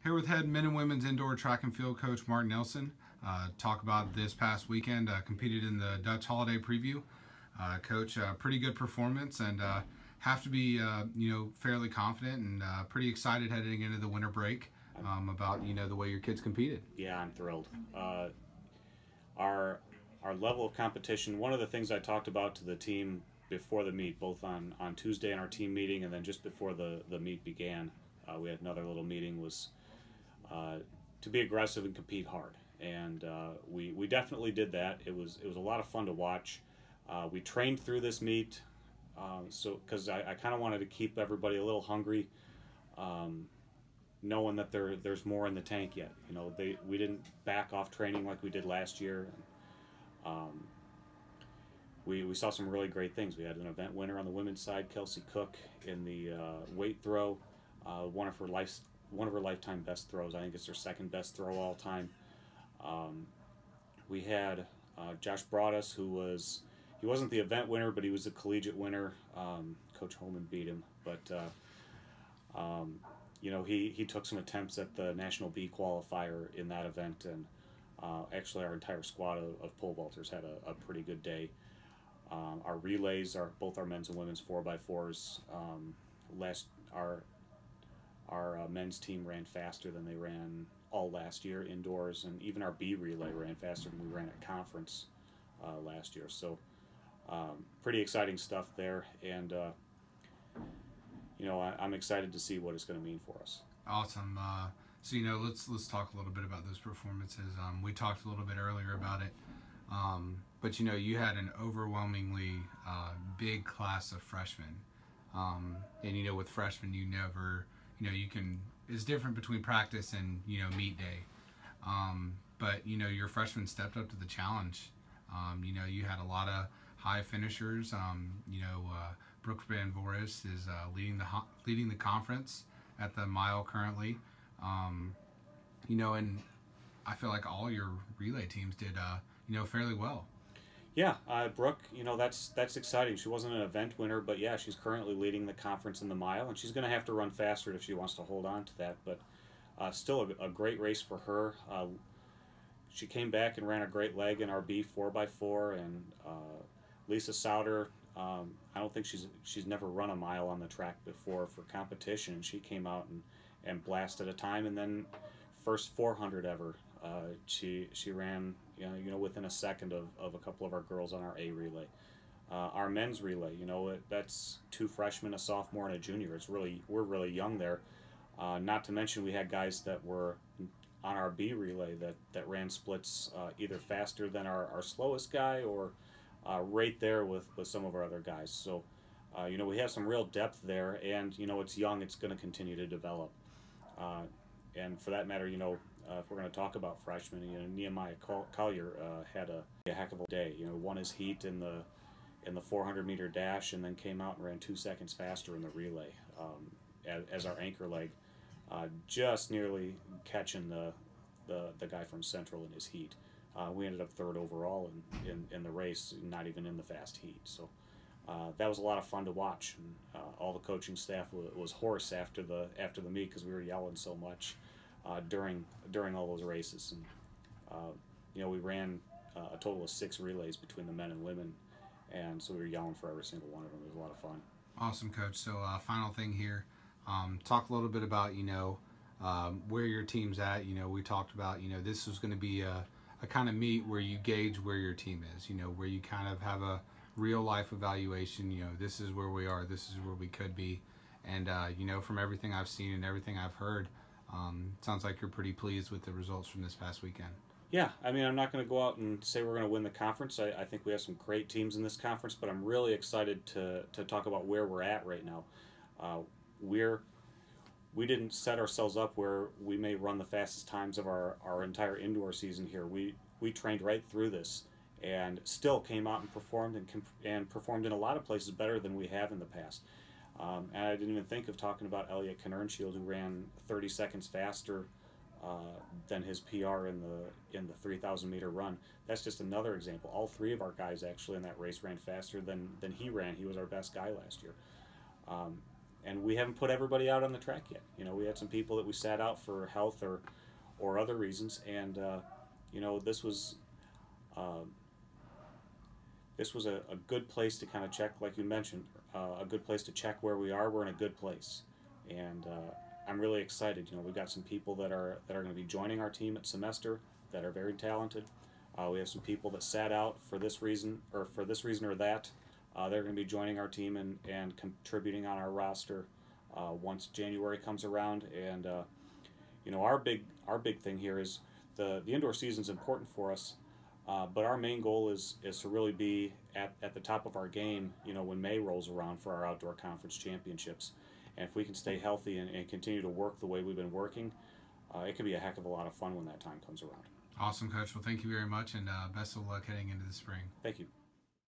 Here with head men and women's indoor track and field coach Mark Nelson. Talk about this past weekend. Competed in the Dutch Holiday Preview. Coach, pretty good performance, and have to be fairly confident and pretty excited heading into the winter break about the way your kids competed. Yeah, I'm thrilled. Our level of competition. One of the things I talked about to the team before the meet, both on Tuesday in our team meeting and then just before the meet began, we had another little meeting, was to be aggressive and compete hard, and we definitely did that. It was a lot of fun to watch. We trained through this meet, because I kind of wanted to keep everybody a little hungry, knowing that there's more in the tank yet. We didn't back off training like we did last year. We saw some really great things. We had an event winner on the women's side, Kelsey Cook, in the weight throw, one of her lifetime best throws. I think it's her second best throw all time. We had Josh Broadus, he wasn't the event winner, but he was the collegiate winner. Coach Holman beat him, but he took some attempts at the National B qualifier in that event, and actually our entire squad of pole vaulters had a pretty good day. Our relays, both our men's and women's 4x4s, our men's team ran faster than they ran all last year indoors, and even our B relay ran faster than we ran at conference last year. So pretty exciting stuff there, and I'm excited to see what it's going to mean for us. Awesome. So let's talk a little bit about those performances. We talked a little bit earlier about it, but you had an overwhelmingly big class of freshmen, and with freshmen you never. It's different between practice and meet day, but your freshmen stepped up to the challenge. You had a lot of high finishers. Brooke Van Voris is leading the conference at the mile currently. And I feel like all your relay teams did fairly well. Yeah, Brooke, that's exciting. She wasn't an event winner, but yeah, she's currently leading the conference in the mile, and she's going to have to run faster if she wants to hold on to that. But still a great race for her. She came back and ran a great leg in our B 4x4, and Lisa Souter, I don't think she's never run a mile on the track before for competition, and she came out and blasted a time, and then first 400 ever. She ran within a second of a couple of our girls on our A relay. Our men's relay, that's two freshmen, a sophomore, and a junior. We're really young there. Not to mention we had guys that were on our B relay that ran splits either faster than our slowest guy or right there with some of our other guys. So we have some real depth there, and it's young. It's going to continue to develop. And for that matter, if we're going to talk about freshmen, Nehemiah Collier had a heck of a day. Won his heat in the 400-meter dash, and then came out and ran 2 seconds faster in the relay as our anchor leg, just nearly catching the guy from Central in his heat. We ended up third overall in the race, not even in the fast heat. So that was a lot of fun to watch, and all the coaching staff was hoarse after the meet because we were yelling so much during all those races. And we ran a total of 6 relays between the men and women, and so we were yelling for every single one of them. It was a lot of fun. Awesome, Coach. So final thing here, talk a little bit about where your team's at. We talked about this was going to be a kind of meet where you gauge where your team is, where you kind of have a real life evaluation. This is where we are, this is where we could be, and from everything I've seen and everything I've heard, sounds like you're pretty pleased with the results from this past weekend. Yeah, I'm not going to go out and say we're going to win the conference. I think we have some great teams in this conference, but I'm really excited to talk about where we're at right now. We didn't set ourselves up where we may run the fastest times of our entire indoor season here. We trained right through this and still came out and performed in a lot of places better than we have in the past. And I didn't even think of talking about Elliot Knernschild, who ran 30 seconds faster than his PR in the 3,000 meter run. That's just another example. All 3 of our guys actually in that race ran faster than he ran. He was our best guy last year. and we haven't put everybody out on the track yet. You know, we had some people that we sat out for health or other reasons, and you know, uh, this was a good place to kind of check, like you mentioned, a good place to check where we are. We're in a good place, and I'm really excited. You know, we've got some people that are going to be joining our team at semester that are very talented. We have some people that sat out for this reason or that. They're going to be joining our team and contributing on our roster once January comes around. And you know, our big thing here is the indoor season is important for us. But our main goal is to really be at the top of our game, you know, when May rolls around for our outdoor conference championships. And if we can stay healthy and continue to work the way we've been working, it can be a heck of a lot of fun when that time comes around. Awesome, Coach. Well, thank you very much, and best of luck heading into the spring. Thank you.